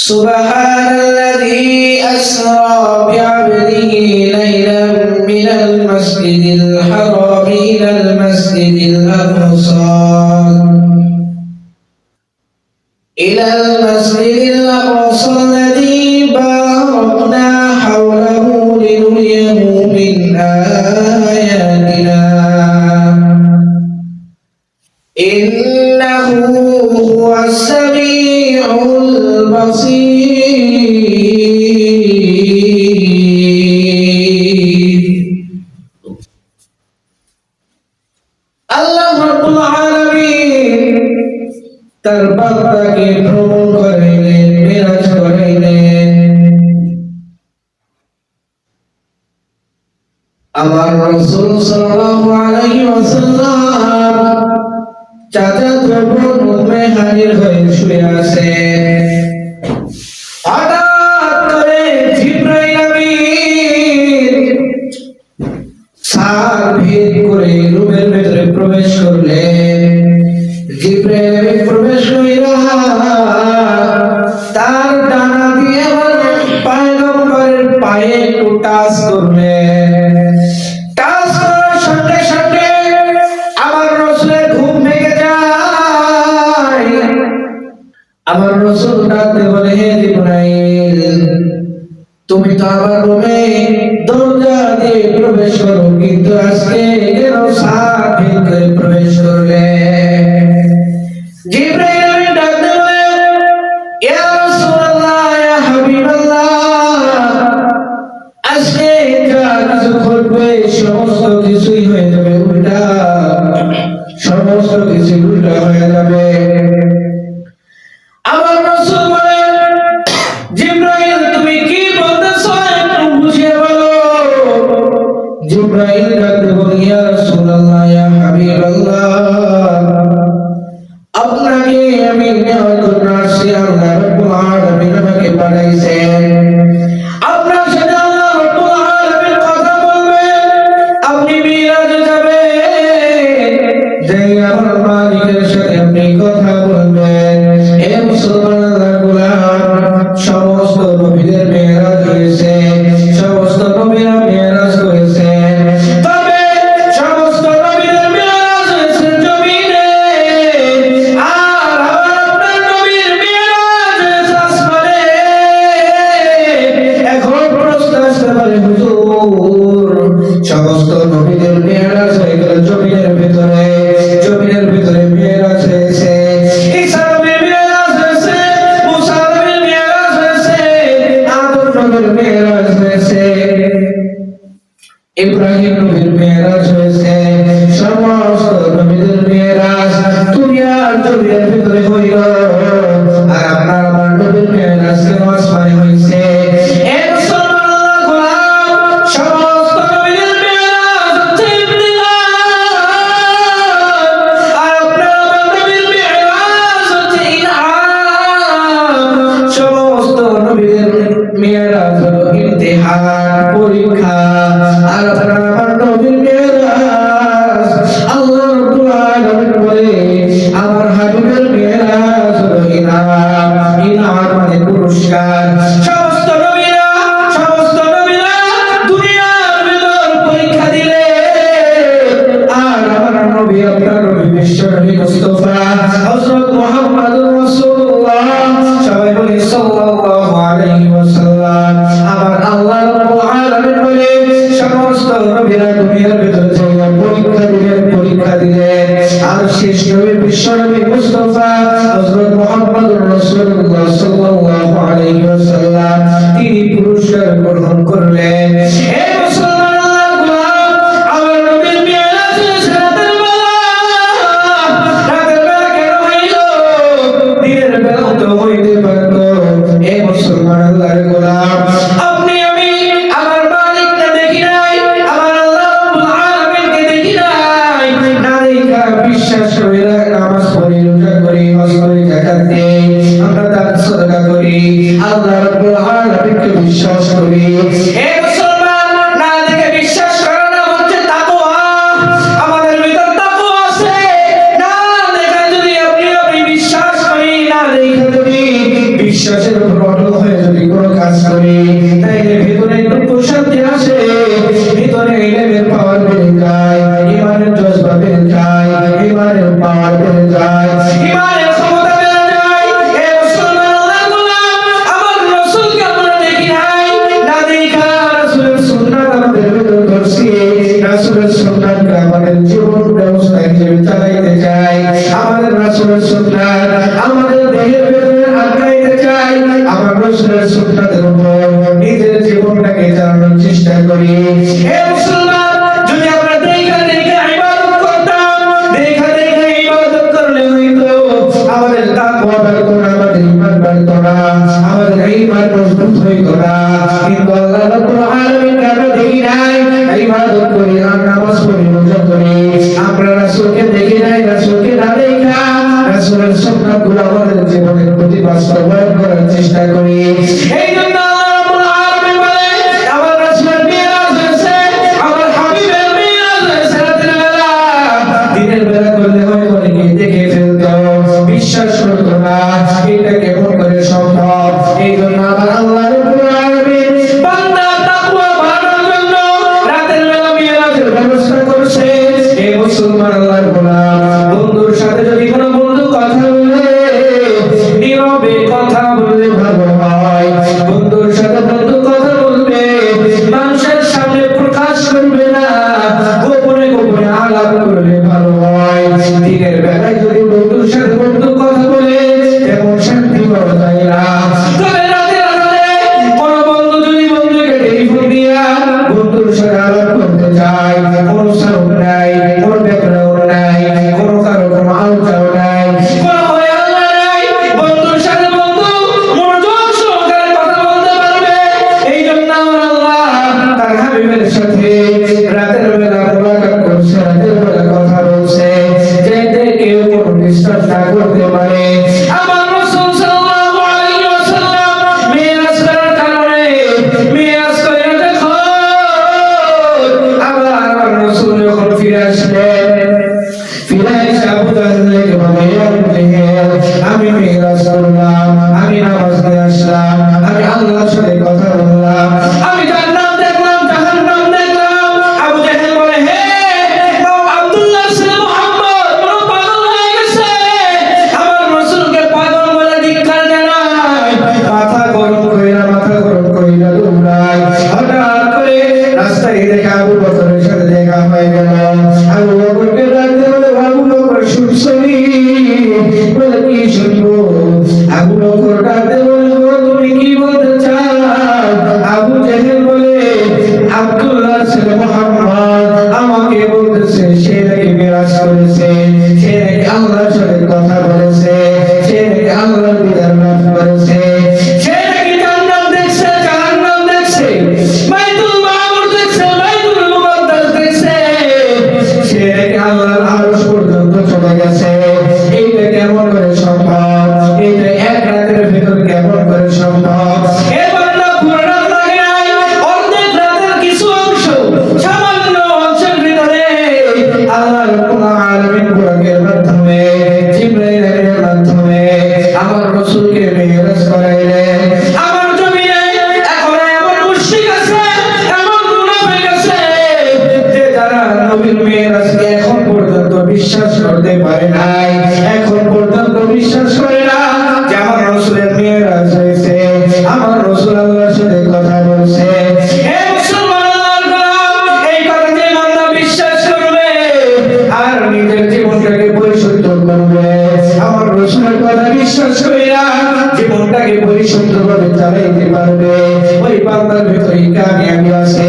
سبحان الذي أسرى بعبده ليلا من المسجد الحرام إلى المسجد الأقصى الذي باركنا حوله لنريه من آياتنا إنه هو السميع البصير আল্লাহ রাব্বুল আলামিন তার বান্দাকে ভ্রমণ করাইলেন, মেরাজ করাইলেন। আমার রাসূল সাল্লাল্লাহু আলাইহি ওয়াসাল্লাম চাচাত বোন উম্মে হানির হয়ে শুয়ে আছে। হঠাৎ করে জিবরাইল আমিন সার ভেদ করে রুমের ভেতরে প্রবেশ করলেন। জিবরাইল আমিন প্রবেশ কইরা তার ডানা দিয়ে পয়গম্বরের পায়ে একটু টাচ করলেন। টাচ করার সাথে সাথে আমার রাসূলের ঘুম ভেঙে যায়। আমার রাসূল ডাকতে বলে, হে জিবরাইল, তুমি তো আমার রুমে দরজা দিয়ে প্রবেশ করো, কিন্তু আজকে কেন সার ভেদ করে প্রবেশ করলে? জিবরাইল আমিন ডাকতে বলে, ইয়া রাসূলুল্লাহ, ইয়া হাবিবাল্লাহ, আজকে যা কিছু ঘটবে সমস্ত কিছুই হয়ে যাবে উল্টা, সমস্ত কিছু উল্টা হয়ে যাবে। আমার রাসূল বলে, জিবরাইল তুমি কি বলতেছো একটু বুঝিয়ে বলো। জিবরাইল ডাকতে বলে, ইয়া রাসূলুল্লাহ, ইয়া হাবিবাল্লাহ, আপনাকে আমি নেওয়ার জন্য আসছি। আল্লাহ রাব্বুল আলামিন আমাকে পাঠাইছেন। আপনার সাথে আল্লাহ রাব্বুল আলামিন কথা বলবেন, আপনি মিরাজে যাবেন, যাই আমার মালিকের সাথে আপনি কথা বলবেন। হে মুসলমান আল্লাহর গোলাম, সমস্ত নবীদের মিরাজ হয়েছে, সমস্ত নবীরা মিরাজ করেছে, তবে সমস্ত নবীদের মিরাজ হয়েছে জমিনে, আর আপনার নবীর মিরাজ হয়েছে আসমানে। এখন প্রশ্ন আসতে পারে, হুজুর, সমস্ত নবীদের মিরাজ হয়ে গেল জমিনের ভিতরে, জমিনের ভিতরে মিরাজ হয়েছে, ঈসা নবীর মিরাজ হয়েছে, মুসা নবীর মিরাজ হয়েছে, আদম নবীর মিরাজ হয়েছে, ইব্রাহিম নবীর মিরাজ হয়েছে, সমস্ত নবীদের মিরাজ দুনিয়ার জমিনের ভিতরে হইল, আর আপনার আমার নবীর মিরাজ কেন আসমানে হয়েছে? এ মুসলমান গোলাম, সমস্ত নবীদের মিরাজ হচ্ছে ইবতিলাল, আর আপনার আমার নবীর মিরাজ হচ্ছে ইনআম। সমস্ত নবীদের মিরাজ হলো ইমতিহান, পরীক্ষা, আর আপনার আমার নবীর মিরাজ আল্লাহ রাব্বুল আলামিন বলে, আমার হাবিবের মিরাজ হলো ইনআম। ইনআম মানে পুরস্কার। সমস্ত নবীরা দুনিয়ার ভিতর পরীক্ষা দিলে, আর আমার নবী, আপনার নবী, বিশ্ব নবী মুস্তাফা হযরত মুহাম্মদুর রাসূলুল্লাহ, সবাই বলি সাল্লাল্লাহু আলাইহি ওয়াসাল্লাম, আমার আল্লাহ রাব্বুল আলামিন বলে, সমস্ত নবীরা দুনিয়ার ভিতর পরীক্ষা দিলেন, আর শেষ নবী বিশ্ব নবী মুস্তাফা হযরত মুহাম্মদুর রাসূলুল্লাহ সাল্লাল্লাহু আলাইহি ওয়াসাল্লাম অটল হয়ে যদি কোনো কাজ করি তাইলে ভিতরে একটু প্রশান্তি আসে, ভিতরে ইলমের পাওয়ার বেড়ে যায়, ইমানের জজবা বেড়ে যায়, ইমানের পাওয়ার বেড়ে যায়, ইমানের ক্ষমতা বেড়ে যায়। এ মুসলমান আল্লাহর গোলাম, আমার রাসূলকে আমরা দেখি নাই, না দেখা রাসূলের সুন্নাত আমাদের ভিতরে ধরছি, রাসূলের সুন্নাতকে আমাদের জীবন ব্যবস্থা হিসেবে চালাইতে চাই, আমাদের রাসূলের সুন্নাত আমাদের দেহের ভিতরে আটকাইতে চাই, আমার রাসূলের সুন্নাতের উপর নিজের জীবনটাকে চালানোর চেষ্টা করি। হে মুসলমান, যদি আমরা দেখা দেখা ইবাদত করতাম, দেখা দেখা ইবাদত করলে হয়তো আমাদের তাকওয়া বাড়তো না, আমাদের ঈমান বাড়তো না, আমাদের ঈমান মজবুত হইতো না। কিন্তু আল্লাহ রাব্বুল আলামিন আমরা দেখি নাই, ইবাদত করি আর নামাজ পড়ি, রোজা করি, আমরা রাসূলকে দেখি নাই, রাসূলকে না দেখা রাসূলের সুন্নাতগুলো আমাদের জীবনের প্রতি বাস্তবায়ন করার চেষ্টা করি। এই জন্য আল্লাহ রাব্বুল আলামিন বলে আমার রাসূলের মিরাজ হয়েছে, আমার হাবিবের মিরাজ হয়েছে রাতের বেলা। দিনের বেলা করলে হয় অনেকে দেখে ফেলতো, বিশ্বাস করতো না, এটা কেমন করে সম্ভব। এই জন্য আমার আল্লাহ রাব্বুল আলামিন বান্দার তাকওয়া বাড়ানোর জন্য রাতের বেলা মিরাজের ব্যবস্থা করছে। এই মুসলমান আল্লাহর গোলাম, বন্ধুর সাথে যদি কোনো বন্ধু কথা বলে নীরবে কথা বললে ভালো হয়, বন্ধুর সাথে বন্ধু কথা বলবে, মানুষের সামনে প্রকাশ করবে না, গোপনে গোপনে আলাপ করলে ভালো হয়। দিনের বেলায় যদি বন্ধুর সাথে বন্ধু কথা বলে তেমন শান্তি পাওয়া যায় না, তবে রাতের আধারে কোনো বন্ধু যদি বন্ধুকে টেলিফোন দিয়া বন্ধুর সাথে আলাপ করতে চায়, কোনো সাউন্ড নাই, কোনো ব্যাকগ্রাউন্ড নাই, কোনো কারো কোনো আলোচনা নাই, কোনো হয়ে আল্লাহ নাই, বন্ধুর সাথে বন্ধু মনোযোগ সহকারে কথা বলতে পারবে। এই জন্য আমার আল্লাহ তার হাবিবের সাথে রাতের বেলা মোলাকাত করছে, রাতের বেলা কথা বলছে, যাতে কেউ কোনো ডিস্টার্ব না করতে পারে। আমার রাসূল সাল্লাল্লাহু আলাইহি ওয়াসাল্লাম মিরাজ করার কারণে মিরাজ করে দেখো আবার আমার রাসূল যখন ফিরে আসলেন, ফিরে এসে আবু জাহলকে বলে, আমি মিরাজ করলাম, আমি নামাজ দিয়ে আসলাম, আমি আল্লাহর সাথে কথা বললাম, আমি জান্নাত দেখলাম, জাহান্নাম দেখলাম। আবু জাহেল বলে, হে আব্দুল্লাহ ছেলে মুহাম্মদ বড় পাগল হয়ে গেছে, আমার রাসূলকে পাগল বলে ধিক্কার জানায়, মাথা গরম কইরা দৌড়ায়। হঠাৎ করে রাস্তায় দেখে আবু বকরের সাথে দেখা হয়ে গেল। আবু বকরকে ডাকতে বলে, আবু বকর শুনছনি? বলে, কি শুনবো? আবু বকর ডাকতে বলে, তুমি কি বলতে চাও? আবু জাহেল বলে, আব্দুল্লাহ ছেলে মুহাম্মদ আমাকে বলতেছে সে নাকি মিরাজ করেছে, সে নাকি আল্লাহর সাথে কথা বলেছে, সে নাকি আল্লাহর দিদার লাভ করেছে, সে নাকি জান্নাত দেখছে, জাহান্নাম দেখছে, বাইতুল মামুর দেখছে, বাইতুল মুকদ্দাস দেখছে, সে নাকি আল্লাহর আরশ পর্যন্ত চলে গেছে। এইটা কেমন করে সম্ভব? এইটা এক রাতের ভিতর কেমন করে সম্ভব? এ বান্দা পুরো রাত লাগে নাই, অর্ধেক রাতের কিছু অংশ, সামান্য অংশের ভিতরে আল্লাহ রাব্বুল আলামিন বুরাকের মাধ্যমে, জিবরাইলের মাধ্যমে আমার রাসূলকে মিরাজ করাইলেন। আমার জমিনে এখন এমন মুশরিক আছে, এমন মুনাফিক আছে যে যারা নবীর মিরাজকে এখন পর্যন্ত বিশ্বাস করতে পারে নাই, এখন পর্যন্ত বিশ্বাস করে না যে আমার রাসূলের মিরাজ হয়েছে, আমার রাসূল আল্লাহর সাথে কথা বলছে। হে মুসলমান আল্লাহর গোলাম, এই কথা যে বান্দা বিশ্বাস করবে আর নিজের জীবনটাকে পরিশুদ্ধ করবে, আমার রাসূলের কথা বিশ্বাস কইরা জীবনটাকে পরিশুদ্ধভাবে চালাইতে পারবে, ওই বান্দার ভিতরে কামিয়াবি আছে।